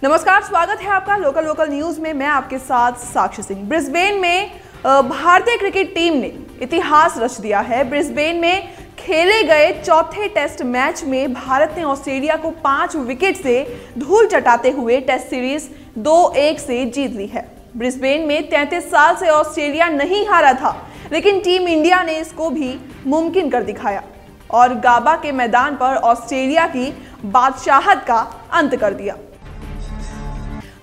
नमस्कार, स्वागत है आपका लोकल न्यूज में। मैं आपके साथ साक्षी सिंह। ब्रिस्बेन में भारतीय क्रिकेट टीम ने इतिहास रच दिया है। ब्रिस्बेन में खेले गए चौथे टेस्ट मैच में भारत ने ऑस्ट्रेलिया को 5 विकेट से धूल चटाते हुए टेस्ट सीरीज 2-1 से जीत ली है। ब्रिस्बेन में 33 साल से ऑस्ट्रेलिया नहीं हारा था, लेकिन टीम इंडिया ने इसको भी मुमकिन कर दिखाया और गाबा के मैदान पर ऑस्ट्रेलिया की बादशाहत का अंत कर दिया।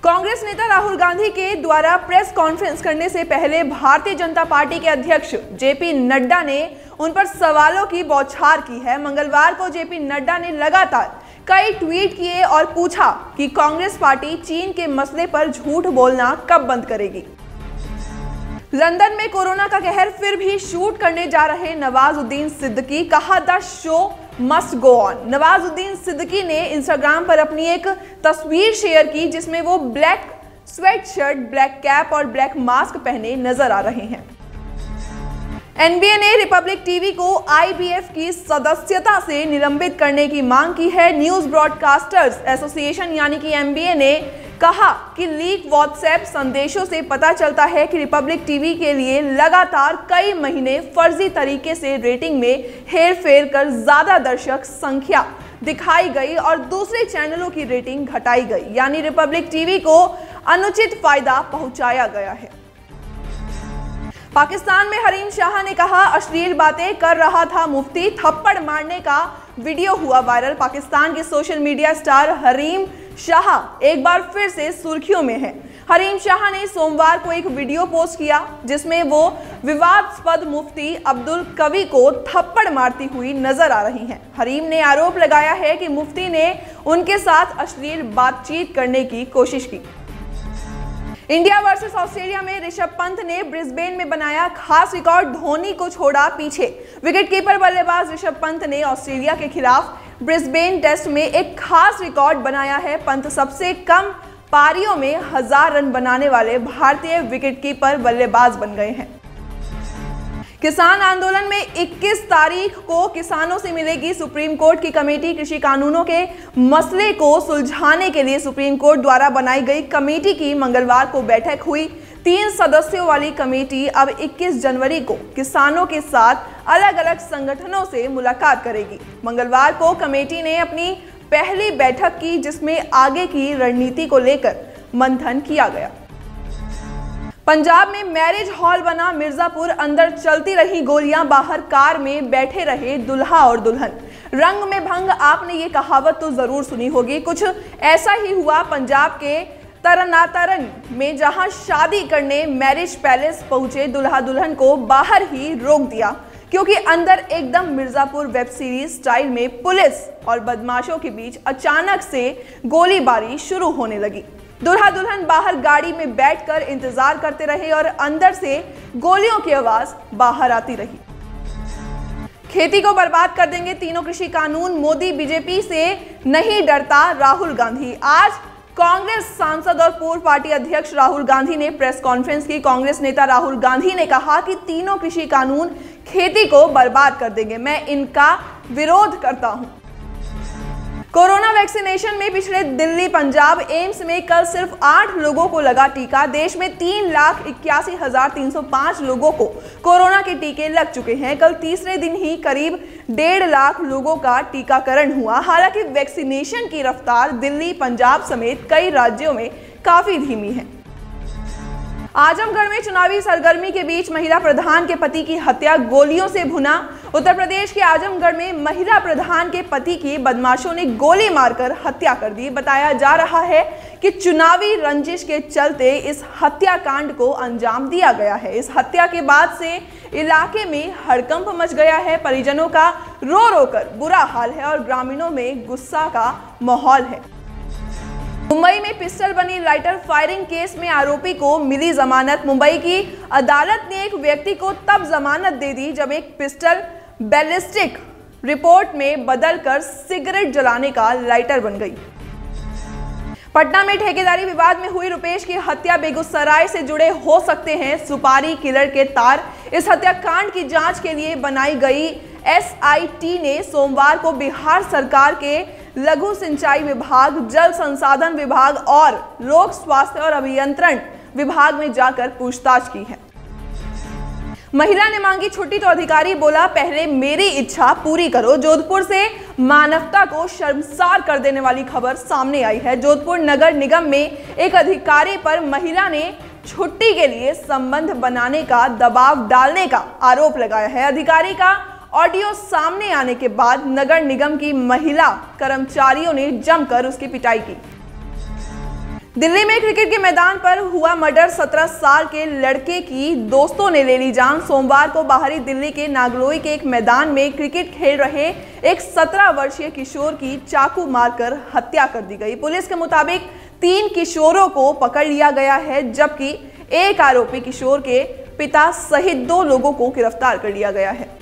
कांग्रेस नेता राहुल गांधी के द्वारा प्रेस कॉन्फ्रेंस करने से पहले भारतीय जनता पार्टी के अध्यक्ष जेपी नड्डा ने उन पर सवालों की बौछार की है। मंगलवार को जेपी नड्डा ने लगातार कई ट्वीट किए और पूछा कि कांग्रेस पार्टी चीन के मसले पर झूठ बोलना कब बंद करेगी। लंदन में कोरोना का कहर फिर भी शूट करने जा रहे नवाजुद्दीन सिद्दीकी, कहा the show must go on. Nawazuddin Siddiqui ने इंस्टाग्राम पर अपनी एक तस्वीर शेयर की जिसमें वो black sweat shirt, black cap और ब्लैक मास्क पहने नजर आ रहे हैं। एनबीए ने रिपब्लिक टीवी को आईबीएफ की सदस्यता से निलंबित करने की मांग की है। न्यूज ब्रॉडकास्टर्स एसोसिएशन यानी कि एनबीए ने कहा कि लीक व्हाट्सएप संदेशों से पता चलता है कि रिपब्लिक टीवी के लिए लगातार कई महीने फर्जी तरीके से रेटिंग में हेरफेर कर ज्यादा दर्शक संख्या दिखाई गई और दूसरे चैनलों की रेटिंग घटाई गई, यानी रिपब्लिक टीवी को अनुचित फायदा पहुंचाया गया है। पाकिस्तान में हरीम शाह ने कहा अश्लील बातें कर रहा था मुफ्ती, थप्पड़ मारने का वीडियो हुआ वायरल। पाकिस्तान के social media star Hareem Shah एक बार फिर से सुर्खियों में है। हरीम शाह ने सोमवार को एक वीडियो पोस्ट किया जिसमें वो विवादास्पद मुफ्ती अब्दुल कवी को थप्पड़ मारती हुई नजर आ रही हैं। हरीम ने आरोप लगाया है कि मुफ्ती ने उनके साथ अश्लील बातचीत करने की कोशिश की। इंडिया वर्सेस ऑस्ट्रेलिया में ऋषभ पंत ने ब्रिस्बेन में बनाया खास रिकॉर्ड, धोनी को छोड़ा पीछे। विकेटकीपर बल्लेबाज ऋषभ पंत ने ऑस्ट्रेलिया के खिलाफ ब्रिस्बेन टेस्ट में एक खास रिकॉर्ड बनाया है। पंत सबसे कम पारियों में 1000 रन बनाने वाले भारतीय विकेटकीपर बल्लेबाज बन गए हैं। किसान आंदोलन में 21 तारीख को किसानों से मिलेगी सुप्रीम कोर्ट की कमेटी। कृषि कानूनों के मसले को सुलझाने के लिए सुप्रीम कोर्ट द्वारा बनाई गई कमेटी की मंगलवार को बैठक हुई। 3 सदस्यों वाली कमेटी अब 21 जनवरी को किसानों के साथ अलग अलग संगठनों से मुलाकात करेगी। मंगलवार को कमेटी ने अपनी पहली बैठक की जिसमें आगे की रणनीति को लेकर मंथन किया गया। पंजाब में मैरिज हॉल बना मिर्जापुर, अंदर चलती रही गोलियां, बाहर कार में बैठे रहे दुल्हा और दुल्हन। रंग में भंग, आपने ये कहावत तो जरूर सुनी होगी। कुछ ऐसा ही हुआ पंजाब के तरनातरन में, जहां शादी करने मैरिज पैलेस पहुंचे दुल्हा दुल्हन को बाहर ही रोक दिया क्योंकि अंदर एकदम मिर्जापुर वेब सीरीज स्टाइल में पुलिस और बदमाशों के बीच अचानक से गोलीबारी शुरू होने लगी। दुल्हा दुल्हन बाहर गाड़ी में बैठकर इंतजार करते रहे और अंदर से गोलियों की आवाज बाहर आती रही। खेती को बर्बाद कर देंगे तीनों कृषि कानून, मोदी बीजेपी से नहीं डरता राहुल गांधी। आज कांग्रेस सांसद और पूर्व पार्टी अध्यक्ष राहुल गांधी ने प्रेस कॉन्फ्रेंस की। कांग्रेस नेता राहुल गांधी ने कहा कि तीनों कृषि कानून खेती को बर्बाद कर देंगे, मैं इनका विरोध करता हूं। कोरोना वैक्सीनेशन में पिछड़े दिल्ली, पंजाब, एम्स में कल सिर्फ 8 लोगों को लगा टीका। देश में 3,81,305 लोगों को कोरोना के टीके लग चुके हैं। कल तीसरे दिन ही करीब 1.5 लाख लोगों का टीकाकरण हुआ। हालांकि वैक्सीनेशन की रफ्तार दिल्ली, पंजाब समेत कई राज्यों में काफी धीमी है। आजमगढ़ में चुनावी सरगर्मी के बीच महिला प्रधान के पति की हत्या, गोलियों से भुना। उत्तर प्रदेश के आजमगढ़ में महिला प्रधान के पति की बदमाशों ने गोली मारकर हत्या कर दी। बताया जा रहा है कि चुनावी रंजिश के चलते इस हत्याकांड को अंजाम दिया गया है। इस हत्या के बाद से इलाके में हड़कंप मच गया है। परिजनों का रो रो कर बुरा हाल है और ग्रामीणों में गुस्सा का माहौल है। मुंबई में पिस्टल बनी लाइटर फायरिंग केस में आरोपी को मिली जमानत। मुंबई की अदालत ने एक व्यक्ति को तब जमानत दे दी जब एक पिस्टल बैलिस्टिक रिपोर्ट में बदलकर सिगरेट जलाने का लाइटर बन गई। पटना में ठेकेदारी विवाद में हुई रुपेश की हत्या, बेगूसराय से जुड़े हो सकते हैं सुपारी किलर के तार। इस हत्याकांड की जांच के लिए बनाई गई एसआईटी ने सोमवार को बिहार सरकार के लघु सिंचाई विभाग, जल संसाधन विभाग और लोक स्वास्थ्य और अभियंत्रण विभाग में जाकर पूछताछ की है। महिला ने मांगी छुट्टी तो अधिकारी बोला पहले मेरी इच्छा पूरी करो। जोधपुर से मानवता को शर्मसार कर देने वाली खबर सामने आई है। जोधपुर नगर निगम में एक अधिकारी पर महिला ने छुट्टी के लिए संबंध बनाने का दबाव डालने का आरोप लगाया है। अधिकारी का ऑडियो सामने आने के बाद नगर निगम की महिला कर्मचारियों ने जमकर उसकी पिटाई की। दिल्ली में क्रिकेट के मैदान पर हुआ मर्डर, 17 साल के लड़के की दोस्तों ने ले ली जान। सोमवार को बाहरी दिल्ली के नागलोई के एक मैदान में क्रिकेट खेल रहे एक 17 वर्षीय किशोर की चाकू मारकर हत्या कर दी गई। पुलिस के मुताबिक 3 किशोरों को पकड़ लिया गया है, जबकि एक आरोपी किशोर के पिता सहित 2 लोगों को गिरफ्तार कर लिया गया है।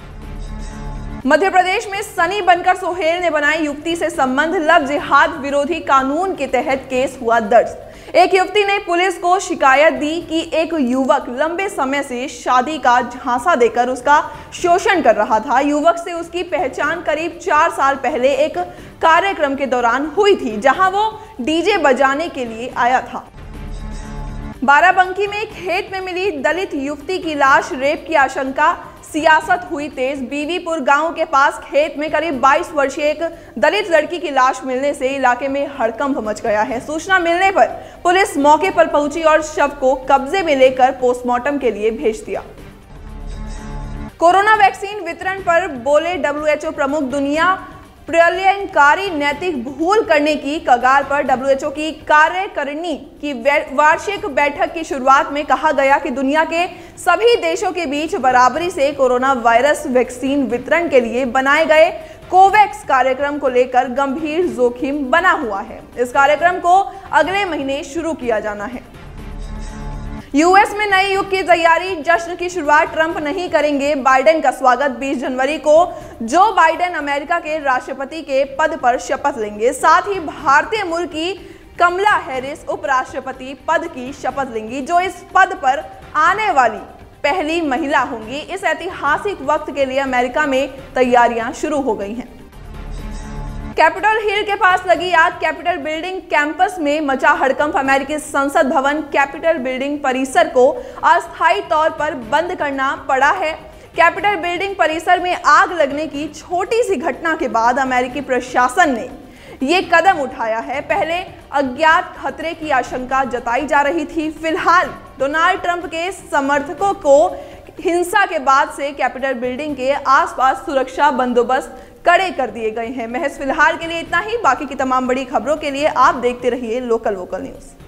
मध्य प्रदेश में सनी बनकर सोहेल ने बनाई युवती से संबंध, लव जिहाद विरोधी कानून के तहत केस हुआ दर्ज। एक युवती ने पुलिस को शिकायत दी कि एक युवक लंबे समय से शादी का झांसा देकर उसका शोषण कर रहा था। युवक से उसकी पहचान करीब 4 साल पहले एक कार्यक्रम के दौरान हुई थी, जहां वो डीजे बजाने के लिए आया था। बाराबंकी में खेत में मिली दलित युवती की लाश, रेप की आशंका, सियासत हुई तेज। बीवीपुर गांव के पास खेत में करीब 22 वर्षीय एक दलित लड़की की लाश मिलने से इलाके में हड़कंप मच गया है। सूचना मिलने पर पुलिस मौके पर पहुंची और शव को कब्जे में लेकर पोस्टमार्टम के लिए भेज दिया। कोरोना वैक्सीन वितरण पर बोले WHO प्रमुख, दुनिया प्रलयंकारी नैतिक भूल करने की कगार पर। WHO की कार्यकारिणी की वार्षिक बैठक की शुरुआत में कहा गया कि दुनिया के सभी देशों के बीच बराबरी से कोरोना वायरस वैक्सीन वितरण के लिए बनाए गए कोवैक्स कार्यक्रम को लेकर गंभीर जोखिम बना हुआ है। इस कार्यक्रम को अगले महीने शुरू किया जाना है। यूएस में नए युग की तैयारी, जश्न की शुरुआत ट्रंप नहीं करेंगे, बाइडेन का स्वागत। 20 जनवरी को जो बाइडेन अमेरिका के राष्ट्रपति के पद पर शपथ लेंगे। साथ ही भारतीय मूल की कमला हैरिस उपराष्ट्रपति पद की शपथ लेंगी, जो इस पद पर आने वाली पहली महिला होंगी। इस ऐतिहासिक वक्त के लिए अमेरिका में तैयारियां शुरू हो गई हैं। कैपिटल हिल के पास लगी आग, कैपिटल बिल्डिंग कैंपस में मचा हड़कंप। अमेरिकी संसद भवन कैपिटल बिल्डिंग परिसर को अस्थायी तौर पर बंद करना पड़ा है। कैपिटल बिल्डिंग परिसर में आग लगने की छोटी सी घटना के बाद अमेरिकी प्रशासन ने ये कदम उठाया है। पहले अज्ञात खतरे की आशंका जताई जा रही थी। फिलहाल डोनाल्ड ट्रंप के समर्थकों को हिंसा के बाद से कैपिटल बिल्डिंग के आसपास सुरक्षा बंदोबस्त कड़े कर दिए गए हैं। महज फिलहाल के लिए इतना ही। बाकी की तमाम बड़ी खबरों के लिए आप देखते रहिए लोकल वोकल न्यूज़।